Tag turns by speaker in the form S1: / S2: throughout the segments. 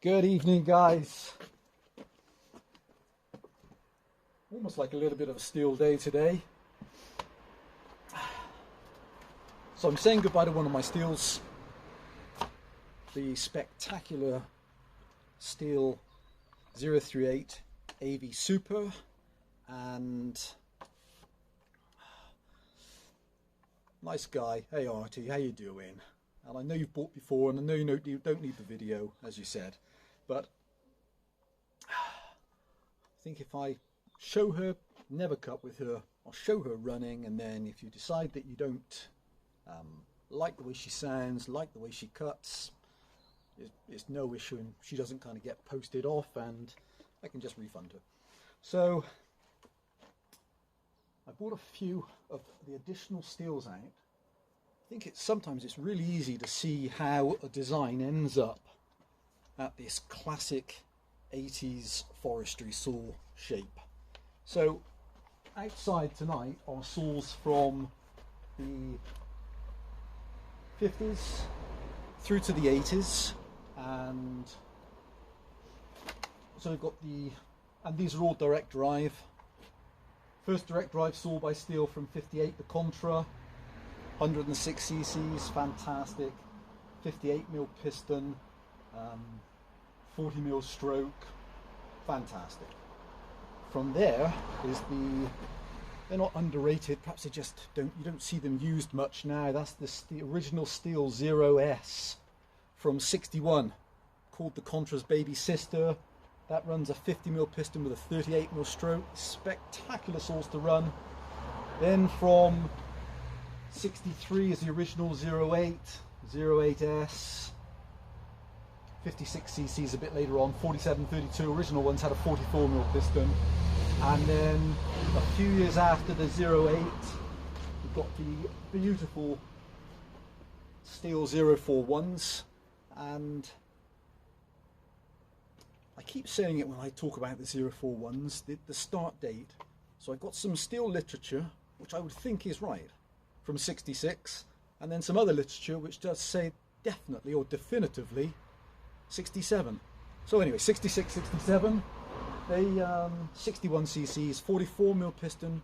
S1: Good evening, guys. Almost like a little bit of a Stihl day today. So I'm saying goodbye to one of my Stihls, the spectacular Stihl 038 AV Super, and nice guy. Hey Artie, how you doing? And I know you've bought before, and I know you don't need the video, as you said, but I think if I show her, never cut with her, I'll show her running, and then if you decide that you don't like the way she sounds, like the way she cuts, it's no issue, and she doesn't kind of get posted off, and I can just refund her. So I bought a few of the additional Stihls out. I think sometimes it's really easy to see how a design ends up at this classic 80s forestry saw shape. So outside tonight are saws from the 50s through to the 80s, and so we've got and these are all direct drive. First direct drive saw by Stihl from 58, the Contra, 106 cc's, fantastic, 58mm piston, 40mm stroke, fantastic. From there is they're not underrated, perhaps you don't see them used much now. That's the original Stihl 0S from 61, called the Contra's baby sister. That runs a 50mm piston with a 38mm stroke, spectacular saws to run. Then from 63 is the original 08, 08S, 56 cc's a bit later on, 4732, original ones had a 44mm piston. And then a few years after the 08, we've got the beautiful Stihl 041s, and I keep saying it when I talk about the 041s, the start date. So I've got some Stihl literature, which I would think is right, from 66, and then some other literature which does say definitely or definitively 67. So anyway, 66, 67, they 61 cc's, 44mm piston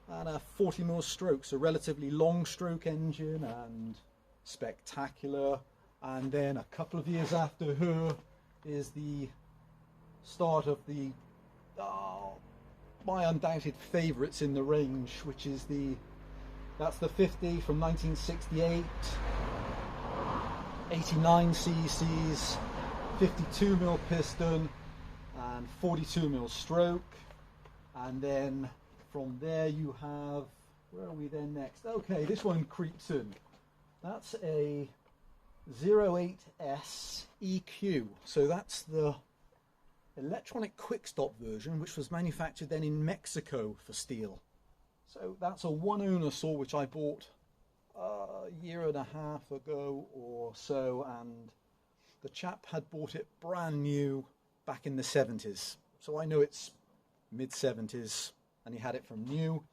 S1: and a 40mm stroke, so relatively long stroke engine and spectacular. And then a couple of years after her is the start of my undoubted favourites in the range, which is that's the 50 from 1968, 89 cc's, 52mm piston and 42mm stroke. And then from there you have, where are we then next? Okay, this one creeps in. That's a 08S EQ. So that's the electronic quick stop version, which was manufactured then in Mexico for Stihl. So that's a one owner saw which I bought a year and a half ago or so, and the chap had bought it brand new back in the 70s. So I know it's mid 70s and he had it from new.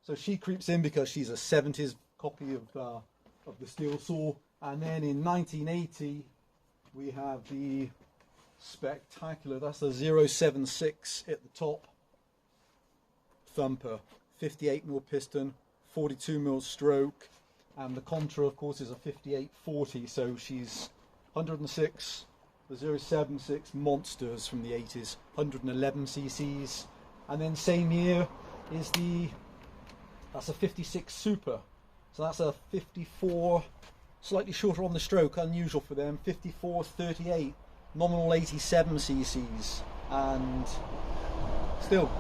S1: So she creeps in because she's a 70s copy of the Stihl saw. And then in 1980 we have the spectacular, that's the 076 at the top, thumper, 58mm piston, 42mm stroke, and the Contra of course is a 5840, so she's 106, the 076 monsters from the 80s, 111 cc's. And then same year is that's a 56 Super, so that's a 54, slightly shorter on the stroke, unusual for them, 5438, nominal 87 cc's, and still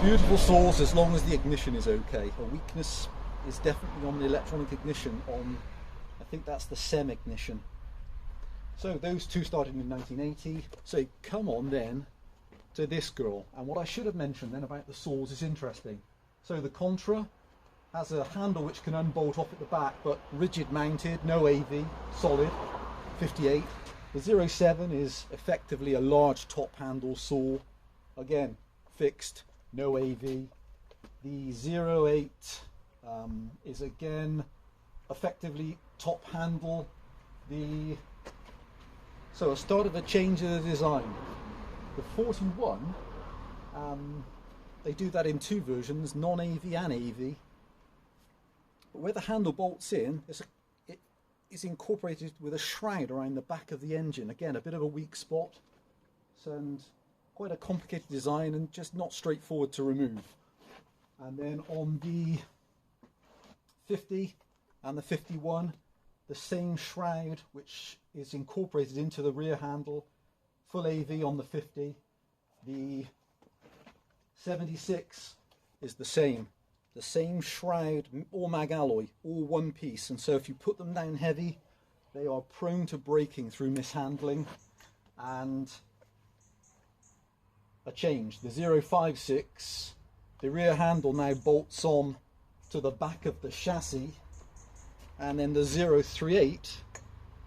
S1: beautiful saws as long as the ignition is okay. A weakness is definitely on the electronic ignition, I think that's the SEM ignition. So those two started in 1980. So come on then to this girl, and what I should have mentioned then about the saws is interesting. So the Contra has a handle which can unbolt off at the back, but rigid mounted, no AV, solid, 58. The 07 is effectively a large top handle saw, again fixed, no AV. The 08 is again effectively top handle. The So I started a change of the design. The 41, they do that in two versions, non-AV and AV. But where the handle bolts in, it is incorporated with a shroud around the back of the engine. Again, a bit of a weak spot, and quite a complicated design and just not straightforward to remove. And then on the 50 and the 51, the same shroud which is incorporated into the rear handle, full AV on the 50. The 76 is the same shroud, all mag alloy, all one piece, and so if you put them down heavy, they are prone to breaking through mishandling. And a change, the 056, the rear handle now bolts on to the back of the chassis, and then the 038,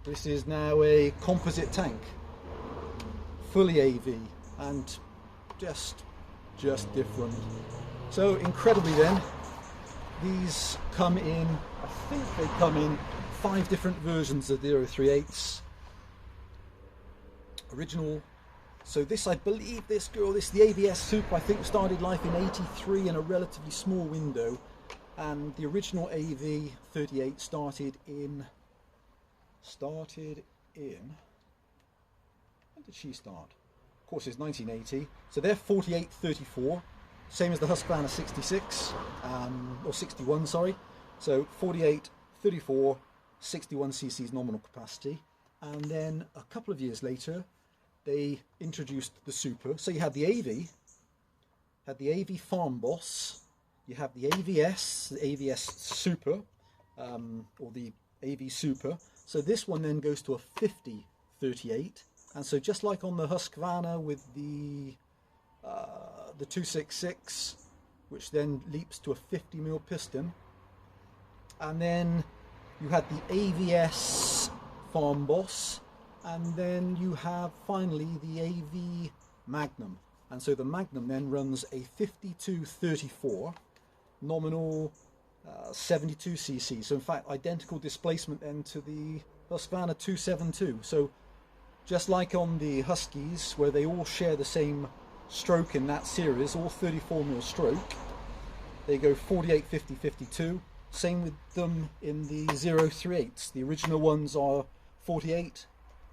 S1: this is now a composite tank, fully AV, and just different. So incredibly then, these come in, I think they come in 5 different versions of the 038s. Original. So this, I believe this the ABS Super, I think started life in 83 in a relatively small window, and the original AV 38 started in, when did she start? Of course it's 1980, so they're 48-34, same as the Husqvarna 66, or 61, sorry. So 48-34, 61 cc's nominal capacity, and then a couple of years later they introduced the Super. So you had the AV Farm Boss, you have the AVS, the AVS Super, or the AV Super. So this one then goes to a 50-38, and so just like on the Husqvarna with the 266, which then leaps to a 50mm piston, and then you had the AVS Farm Boss, and then you have finally the AV Magnum. And so the Magnum then runs a 52-34 nominal 72cc. So in fact, identical displacement then to the Husqvarna 272. So just like on the Huskies, where they all share the same stroke in that series, all 34mm stroke, they go 48, 50, 52. Same with them in the 038s. The original ones are 48,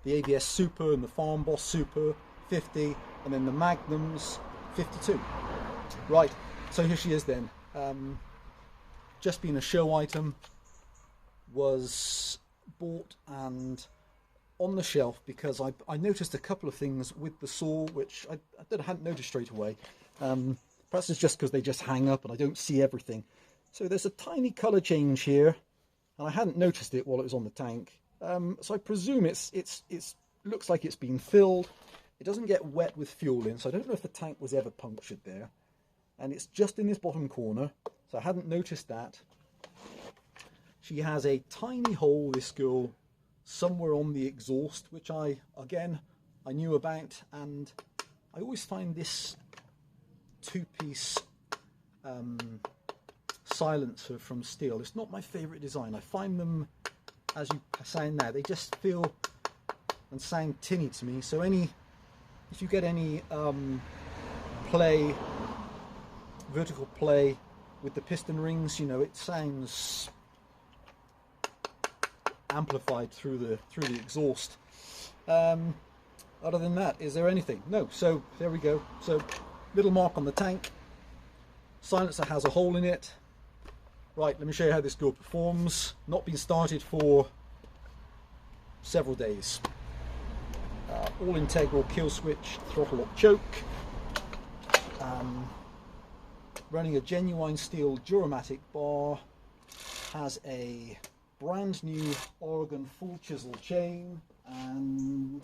S1: the ABS Super and the Farm Boss Super 50, and then the Magnums 52. Right, so here she is then. Just being a show item, was bought and on the shelf because I noticed a couple of things with the saw which I hadn't noticed straight away. Perhaps it's just because they just hang up and I don't see everything. So there's a tiny colour change here, and I hadn't noticed it while it was on the tank. So I presume it looks like it's been filled. It doesn't get wet with fuel in, so I don't know if the tank was ever punctured there. And it's just in this bottom corner, so I hadn't noticed that. She has a tiny hole, this girl, somewhere on the exhaust, which I knew about, and I always find this two-piece silencer from Stihl, it's not my favourite design. I find them, as you sound now, they just feel and sound tinny to me. So if you get any vertical play with the piston rings, you know, it sounds amplified through the exhaust. Other than that, is there anything? No. So there we go. So little mark on the tank. Silencer has a hole in it. Right, let me show you how this girl performs. Not been started for several days. All integral kill switch, throttle lock choke. Running a genuine Stihl Duramatic bar. Has a brand new Oregon full chisel chain, and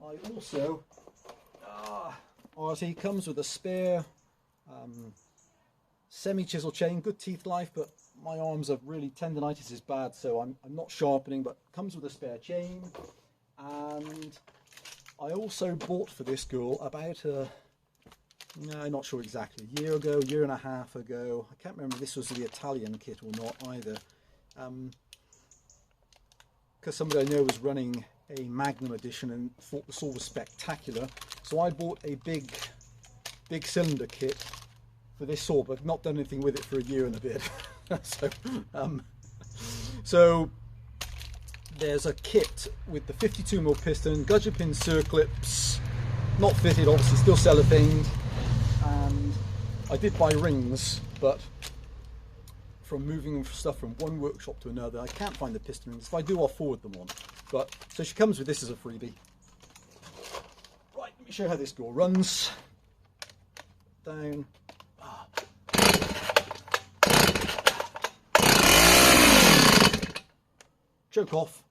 S1: I also RT comes with a spare semi-chisel chain, good teeth life, but my arms are really, tendinitis is bad, so I'm not sharpening, but comes with a spare chain. And I also bought for this girl about I'm not sure exactly, a year ago, year and a half ago, I can't remember if this was the Italian kit or not either, because somebody I know was running a Magnum edition and thought the saw was spectacular. So I bought a big cylinder kit for this saw, but I've not done anything with it for a year and a bit. So there's a kit with the 52mm piston, gudger pin circlips, not fitted, obviously still cellophaned, and I did buy rings, but from moving stuff from one workshop to another, I can't find the piston rings. If I do, I'll forward them on. But so she comes with this as a freebie. Right, let me show you how this door runs. Down. Choke off.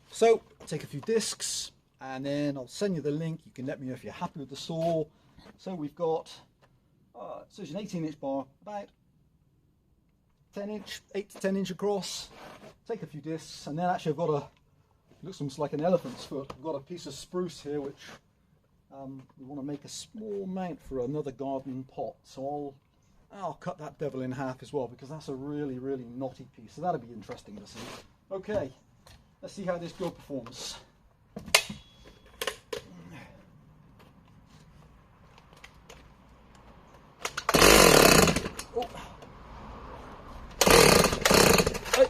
S1: So I'll take a few discs and then I'll send you the link. You can let me know if you're happy with the saw. So we've got, so it's an 18-inch bar, about 10-inch, 8 to 10-inch across. Take a few discs, and then actually I've got a, looks almost like an elephant's foot. I've got a piece of spruce here which we want to make a small mount for another garden pot. So I'll cut that devil in half as well, because that's a really, really knotty piece. So that'll be interesting to see. Okay. Let's see how this girl performs. Oh. Hey.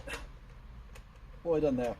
S1: What have I done there?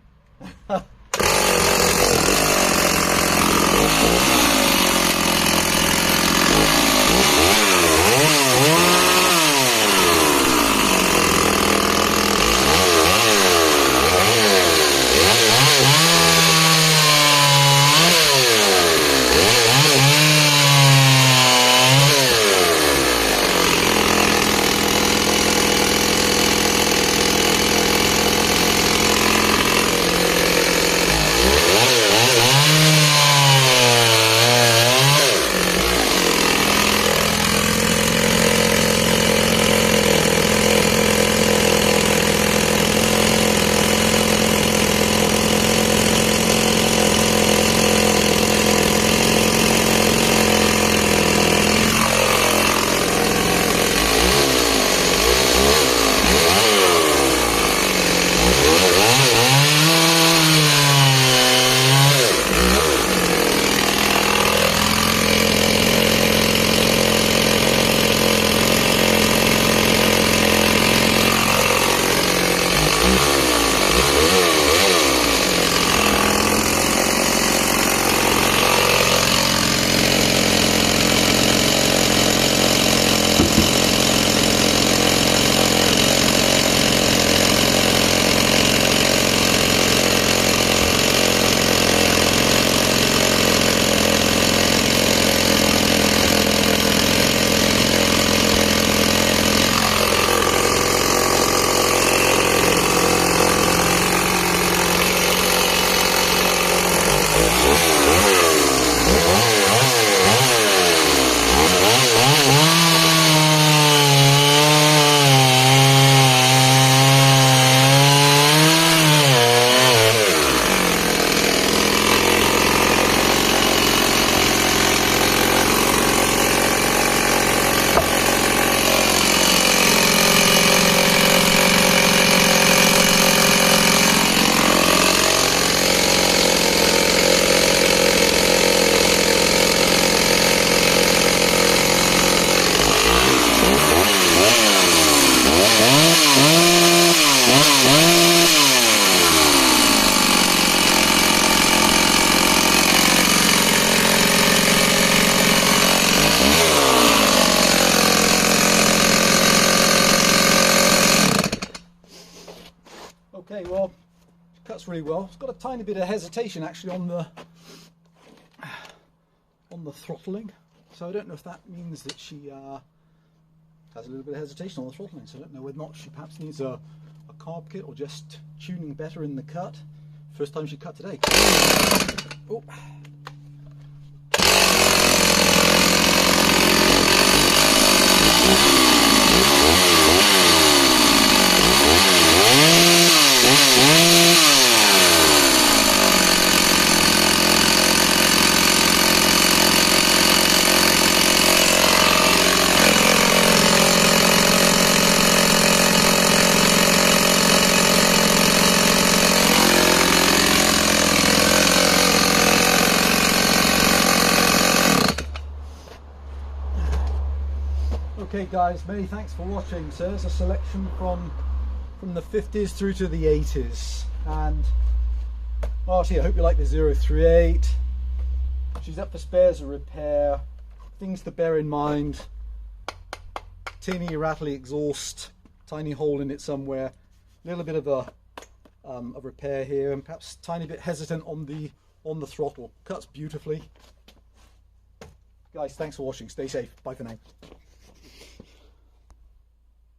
S1: cuts really well. It's got a tiny bit of hesitation actually on the throttling, so I don't know if that means that she has a little bit of hesitation on the throttling, so I don't know whether or not she perhaps needs a carb kit or just tuning better in the cut. First time she cut today. Oh. Okay guys, many thanks for watching. So there's a selection from the 50s through to the 80s, and lastly I hope you like the 038. She's up for spares and repair. Things to bear in mind: tinny rattly exhaust, tiny hole in it somewhere, a little bit of a repair here, and perhaps a tiny bit hesitant on the throttle. Cuts beautifully. Guys, thanks for watching. Stay safe. Bye for now.